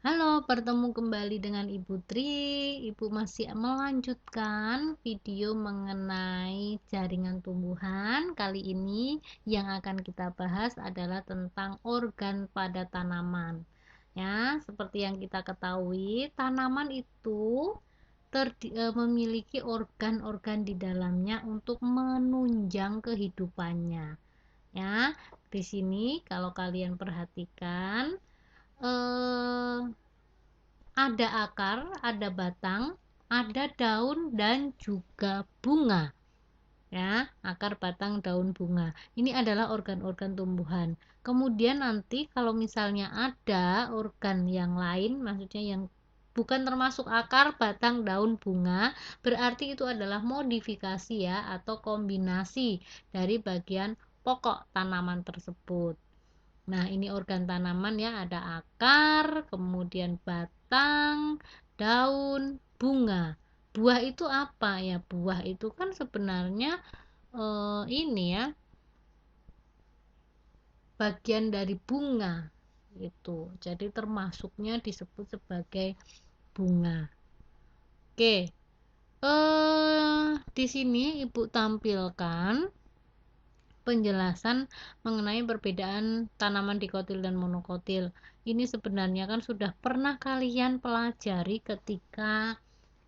Halo, bertemu kembali dengan Ibu Tri. Ibu masih melanjutkan video mengenai jaringan tumbuhan. Kali ini yang akan kita bahas adalah tentang organ pada tanaman. Ya, seperti yang kita ketahui, tanaman itu memiliki organ-organ di dalamnya untuk menunjang kehidupannya. Ya, di sini kalau kalian perhatikan, eh, ada akar, ada batang, ada daun dan juga bunga. Ya, akar, batang, daun, bunga. Ini adalah organ-organ tumbuhan. Kemudian nanti kalau misalnya ada organ yang lain, maksudnya yang bukan termasuk akar, batang, daun, bunga, berarti itu adalah modifikasi ya atau kombinasi dari bagian pokok tanaman tersebut. Nah, ini organ tanaman ya, ada akar, kemudian batang, daun, bunga. Buah itu apa ya? Buah itu kan sebenarnya ini ya, bagian dari bunga itu. Jadi termasuknya disebut sebagai bunga. Oke. Di sini Ibu tampilkan penjelasan mengenai perbedaan tanaman dikotil dan monokotil. Ini sebenarnya kan sudah pernah kalian pelajari ketika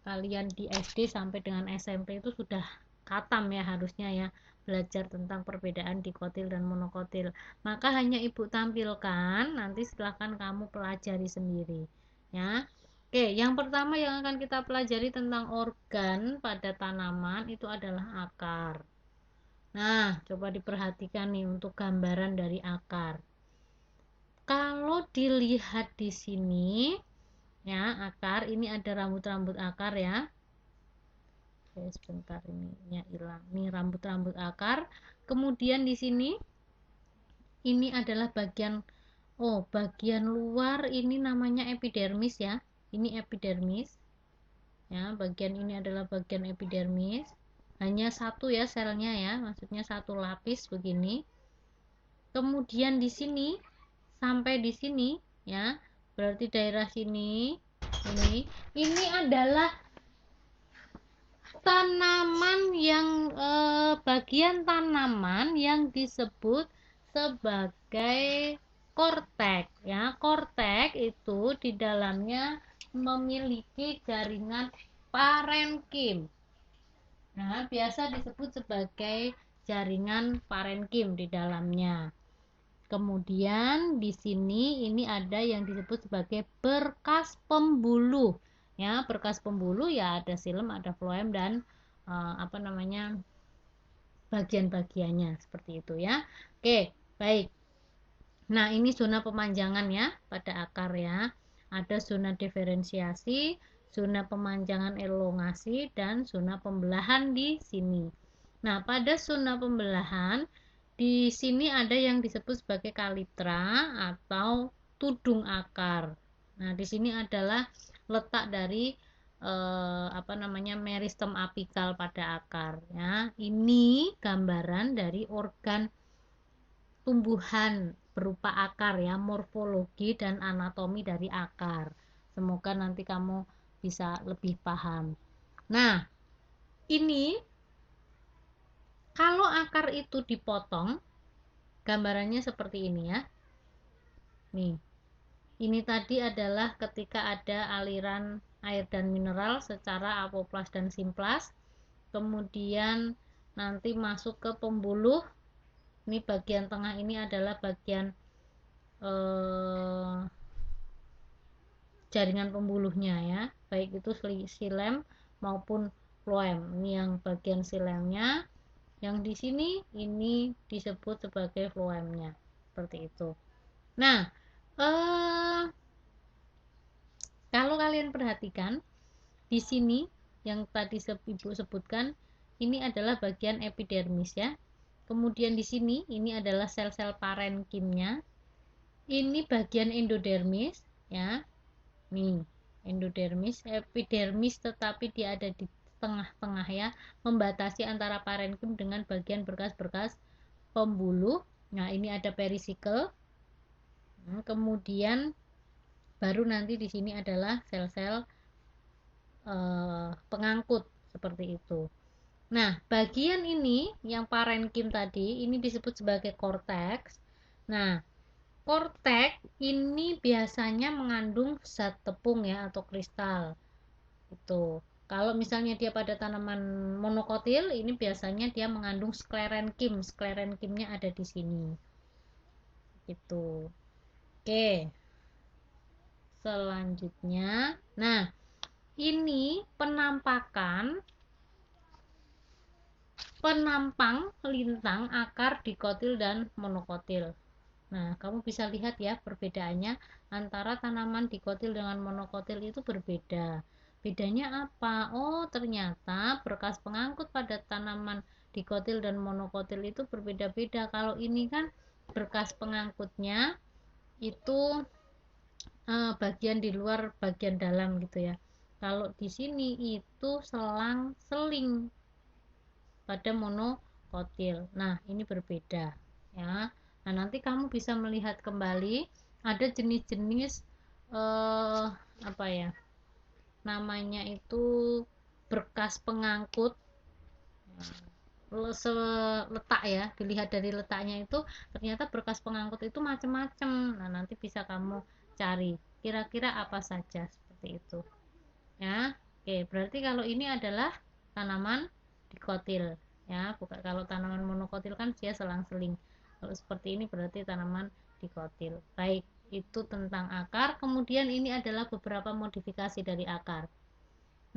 kalian di SD sampai dengan SMP, itu sudah katam ya harusnya ya, belajar tentang perbedaan dikotil dan monokotil. Maka hanya Ibu tampilkan, nanti silahkan kamu pelajari sendiri ya. Oke, yang pertama yang akan kita pelajari tentang organ pada tanaman itu adalah akar. Nah, coba diperhatikan nih untuk gambaran dari akar. Kalau dilihat di sini, ya, akar ini ada rambut-rambut akar ya. Oke, sebentar ini ya hilang. Nih rambut-rambut akar. Kemudian di sini ini adalah bagian luar ini namanya epidermis ya. Ini epidermis. Ya, bagian ini adalah bagian epidermis. Hanya satu ya selnya ya, maksudnya satu lapis begini. Kemudian di sini sampai di sini ya, berarti daerah sini ini adalah tanaman yang bagian tanaman yang disebut sebagai kortek ya. Kortek itu di dalamnya memiliki jaringan parenkim. Nah, biasa disebut sebagai jaringan parenkim di dalamnya. Kemudian di sini ini ada yang disebut sebagai berkas pembuluh. Ya, berkas pembuluh ya ada xilem, ada floem dan bagian-bagiannya seperti itu ya. Oke, baik. Nah, ini zona pemanjangan ya pada akar ya. Ada zona diferensiasi, zona pemanjangan elongasi dan zona pembelahan di sini. Nah, pada zona pembelahan di sini ada yang disebut sebagai kalitra atau tudung akar. Nah, di sini adalah letak dari meristem apikal pada akar ya. Ini gambaran dari organ tumbuhan berupa akar ya, morfologi dan anatomi dari akar. Semoga nanti kamu bisa lebih paham. Nah, ini kalau akar itu dipotong, gambarannya seperti ini ya. Nih, ini tadi adalah ketika ada aliran air dan mineral secara apoplas dan simplas, kemudian nanti masuk ke pembuluh. Ini bagian tengah ini adalah bagian jaringan pembuluhnya ya, baik itu xilem maupun floem. Ini yang bagian xilemnya, yang di sini ini disebut sebagai floemnya, seperti itu. Nah, kalau kalian perhatikan di sini yang tadi Ibu sebutkan, ini adalah bagian epidermis ya. Kemudian di sini ini adalah sel-sel parenkimnya. Ini bagian endodermis ya. Nih, endodermis, epidermis, tetapi dia ada di tengah-tengah ya, membatasi antara parenkim dengan bagian berkas-berkas pembuluh. Nah, ini ada perisikel. Kemudian Baru nanti di sini adalah sel-sel pengangkut seperti itu. Nah, bagian ini yang parenkim tadi ini disebut sebagai korteks. Nah, korteks ini biasanya mengandung zat tepung ya atau kristal. Itu. Kalau misalnya dia pada tanaman monokotil, ini biasanya dia mengandung sklerenkim. Sklerenkimnya ada di sini. Itu. Oke. Selanjutnya, nah, ini penampang lintang akar dikotil dan monokotil. Nah, kamu bisa lihat ya perbedaannya antara tanaman dikotil dengan monokotil itu berbeda. Bedanya apa? Oh, ternyata berkas pengangkut pada tanaman dikotil dan monokotil itu berbeda-beda. Kalau ini kan berkas pengangkutnya itu bagian di luar, bagian dalam gitu ya. Kalau di sini itu selang-seling pada monokotil. Nah, ini berbeda ya. Nah, nanti kamu bisa melihat kembali ada jenis-jenis apa ya? Namanya itu berkas pengangkut letak ya. Dilihat dari letaknya itu ternyata berkas pengangkut itu macam-macam. Nah, nanti bisa kamu cari kira-kira apa saja seperti itu. Ya. Oke, berarti kalau ini adalah tanaman dikotil ya, bukan. Kalau tanaman monokotil kan dia selang-seling. Kalau seperti ini berarti tanaman dikotil. Baik, itu tentang akar. Kemudian ini adalah beberapa modifikasi dari akar.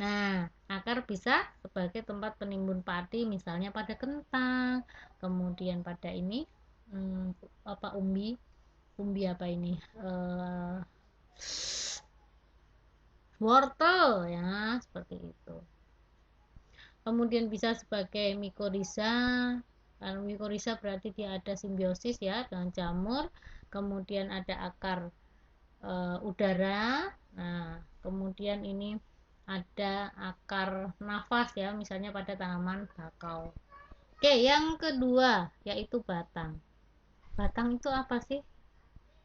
Nah, akar bisa sebagai tempat penimbun padi, misalnya pada kentang, kemudian pada ini apa umbi apa ini wortel ya, seperti itu. Kemudian bisa sebagai mikorhiza. Kalau mikorhiza berarti dia ada simbiosis ya dengan jamur. Kemudian ada akar udara. Nah, kemudian ini ada akar nafas ya, misalnya pada tanaman bakau. Oke, yang kedua yaitu batang. Batang itu apa sih?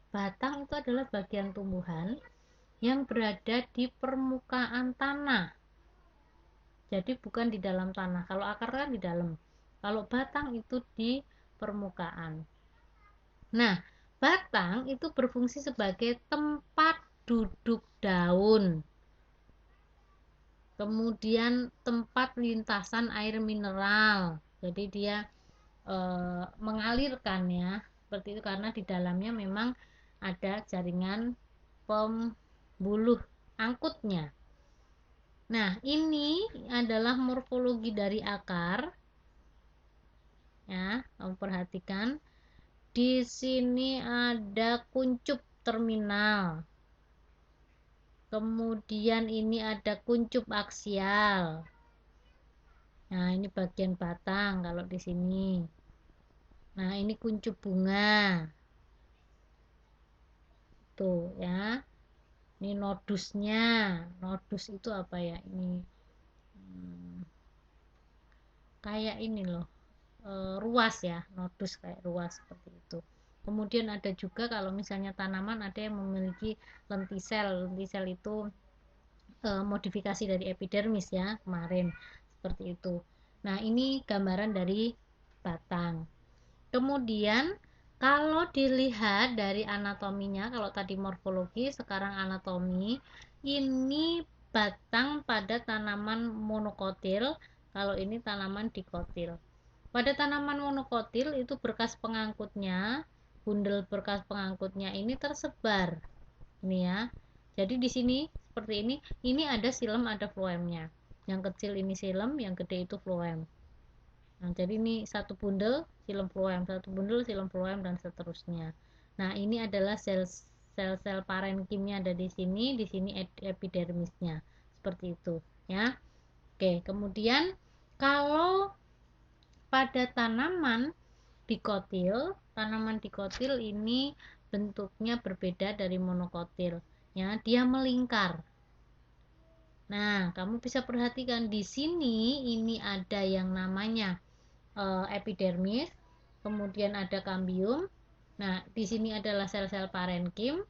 Batang itu adalah bagian tumbuhan yang berada di permukaan tanah. Jadi bukan di dalam tanah. Kalau akar kan di dalam. Kalau batang itu di permukaan. Nah, batang itu berfungsi sebagai tempat duduk daun. Kemudian tempat lintasan air mineral. Jadi dia mengalirkan ya. Seperti itu karena di dalamnya memang ada jaringan pembuluh angkutnya. Nah, ini adalah morfologi dari akar. Ya, kamu perhatikan. Di sini ada kuncup terminal. Kemudian ini ada kuncup aksial. Nah, ini bagian batang kalau di sini. Nah, ini kuncup bunga. Tuh ya. Ini nodusnya. Nodus itu apa ya? Ini kayak ini loh. Ruas ya, nodus kayak ruas seperti itu. Kemudian ada juga kalau misalnya tanaman ada yang memiliki lentisel. Lentisel itu modifikasi dari epidermis ya kemarin seperti itu. Nah, ini gambaran dari batang. Kemudian kalau dilihat dari anatominya, kalau tadi morfologi, sekarang anatomi. Ini batang pada tanaman monokotil, kalau ini tanaman dikotil. Pada tanaman monokotil itu berkas pengangkutnya, bundel berkas pengangkutnya ini tersebar. Ini ya. Jadi di sini seperti ini ada xilem, ada floemnya. Yang kecil ini xilem, yang gede itu floem. Nah, jadi ini satu bundel xilem floem, satu bundel xilem floem dan seterusnya. Nah, ini adalah sel-sel parenkimnya ada di sini epidermisnya. Seperti itu, ya. Oke, kemudian kalau pada tanaman dikotil ini bentuknya berbeda dari monokotil, ya, dia melingkar. Nah, kamu bisa perhatikan di sini ini ada yang namanya epidermis, kemudian ada kambium. Nah, di sini adalah sel-sel parenkim.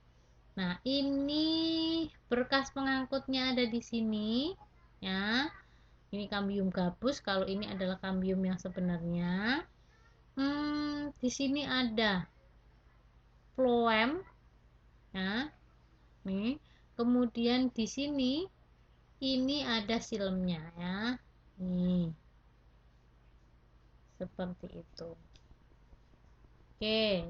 Nah, ini berkas pengangkutnya ada di sini ya. Ini kambium gabus, kalau ini adalah kambium yang sebenarnya. Di sini ada phloem ya. Nih. Kemudian di sini ini ada silemnya ya. Nih. Seperti itu. Oke.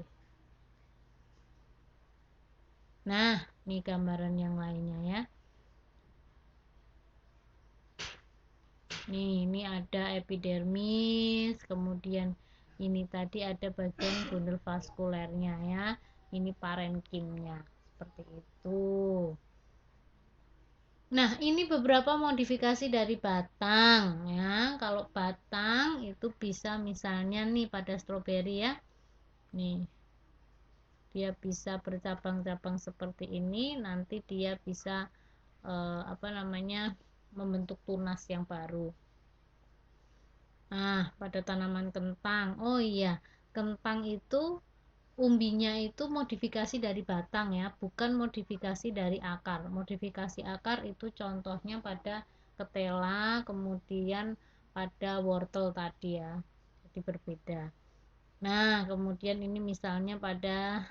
Nah, ini gambaran yang lainnya ya. Nih, ini ada epidermis, kemudian ini tadi ada bagian bundel vaskulernya ya. Ini parenkimnya. Seperti itu. Nah, ini beberapa modifikasi dari batang ya. Kalau batang itu bisa misalnya nih pada stroberi ya. Nih, dia bisa bercabang-cabang seperti ini, nanti dia bisa membentuk tunas yang baru. Nah, pada tanaman kentang, oh iya, kentang itu umbinya itu modifikasi dari batang ya, bukan modifikasi dari akar. Modifikasi akar itu contohnya pada ketela, kemudian pada wortel tadi ya, jadi berbeda. Nah, kemudian ini misalnya pada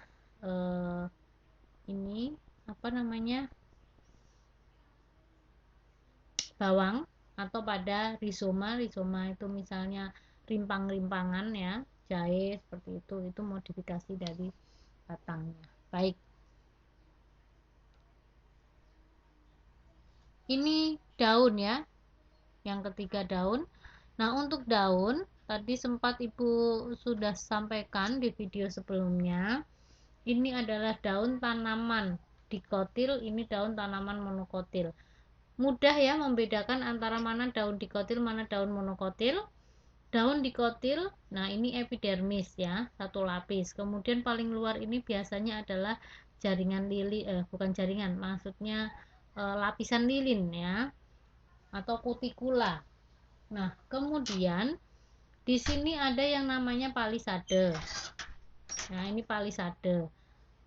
ini apa namanya, bawang, atau pada rizoma. Rizoma itu misalnya rimpang-rimpangan ya, jahe seperti itu modifikasi dari batangnya. Baik, ini daun ya, yang ketiga daun. Nah, untuk daun tadi sempat ibu sudah sampaikan di video sebelumnya, ini adalah daun tanaman dikotil, ini daun tanaman monokotil. Mudah ya membedakan antara mana daun dikotil, mana daun monokotil. Daun dikotil, nah ini epidermis ya, satu lapis. Kemudian paling luar ini biasanya adalah jaringan lilin, bukan jaringan, maksudnya lapisan lilin ya, atau kutikula. Nah, kemudian di sini ada yang namanya palisade. Nah, ini palisade.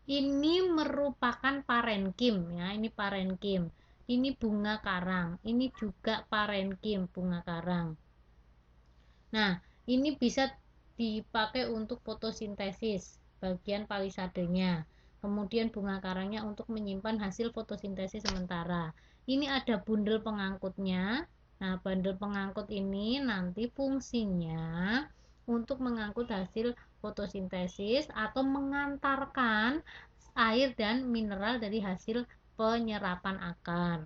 Ini merupakan parenkim ya, ini parenkim. Ini bunga karang, ini juga parenkim, bunga karang. Nah, ini bisa dipakai untuk fotosintesis bagian palisadenya. Kemudian bunga karangnya untuk menyimpan hasil fotosintesis sementara. Ini ada bundel pengangkutnya. Nah, bundel pengangkut ini nanti fungsinya untuk mengangkut hasil fotosintesis atau mengantarkan air dan mineral dari hasil penyerapan akar.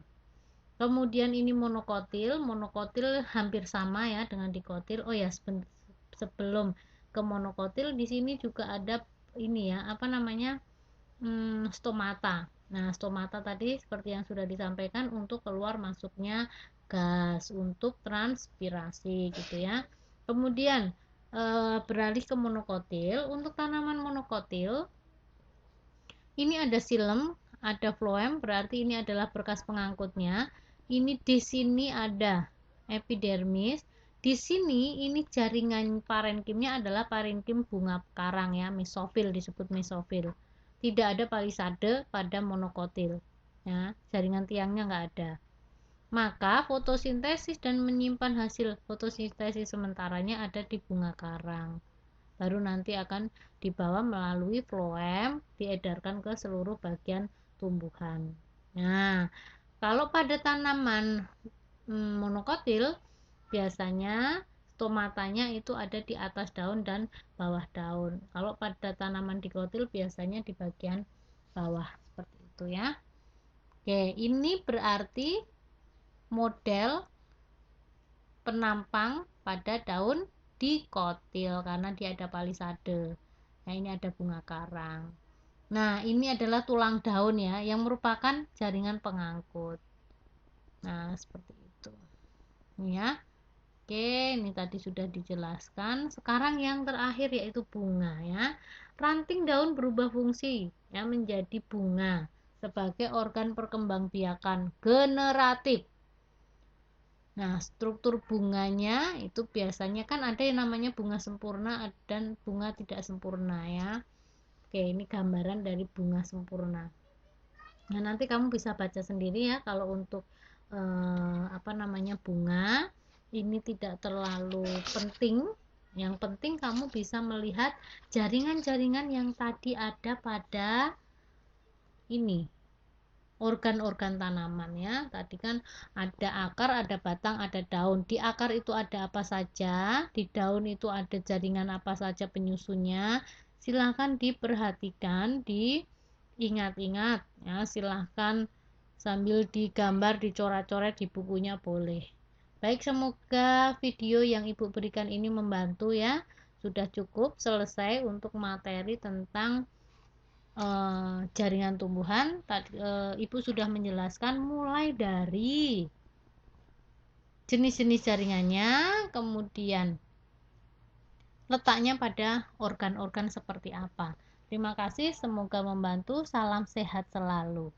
Kemudian ini monokotil. Monokotil hampir sama ya dengan dikotil. Oh ya, sebelum ke monokotil di sini juga ada ini ya, apa namanya, stomata. Nah, stomata tadi seperti yang sudah disampaikan untuk keluar masuknya gas, untuk transpirasi gitu ya. Kemudian beralih ke monokotil. Untuk tanaman monokotil ini ada silem, ada phloem, berarti ini adalah berkas pengangkutnya. Ini di sini ada epidermis. Di sini ini jaringan parenkimnya adalah parenkim bunga karang ya, mesofil, disebut mesofil. Tidak ada palisade pada monokotil. Ya, jaringan tiangnya nggak ada. Maka fotosintesis dan menyimpan hasil fotosintesis sementaranya ada di bunga karang. Baru nanti akan dibawa melalui phloem, diedarkan ke seluruh bagian tumbuhan. Nah, kalau pada tanaman monokotil biasanya stomatanya itu ada di atas daun dan bawah daun. Kalau pada tanaman dikotil biasanya di bagian bawah, seperti itu ya. Oke, ini berarti model penampang pada daun dikotil karena dia ada palisade. Nah, ini ada bunga karang. Nah, ini adalah tulang daun ya, yang merupakan jaringan pengangkut. Nah, seperti itu. Ini ya. Oke, ini tadi sudah dijelaskan. Sekarang yang terakhir yaitu bunga ya. Ranting daun berubah fungsi ya menjadi bunga sebagai organ perkembangbiakan generatif. Nah, struktur bunganya itu biasanya kan ada yang namanya bunga sempurna dan bunga tidak sempurna ya. Oke, ini gambaran dari bunga sempurna. Nah, nanti kamu bisa baca sendiri ya. Kalau untuk bunga ini tidak terlalu penting. Yang penting kamu bisa melihat jaringan-jaringan yang tadi ada pada ini organ-organ tanaman ya. Tadi kan ada akar, ada batang, ada daun. Di akar itu ada apa saja, di daun itu ada jaringan apa saja penyusunnya. Silahkan diperhatikan, diingat-ingat ya. Silahkan sambil digambar, dicoret-coret di bukunya boleh. Baik, semoga video yang Ibu berikan ini membantu ya. Sudah cukup selesai untuk materi tentang jaringan tumbuhan. Tadi Ibu sudah menjelaskan mulai dari jenis-jenis jaringannya, kemudian letaknya pada organ-organ seperti apa. Terima kasih, semoga membantu. Salam sehat selalu.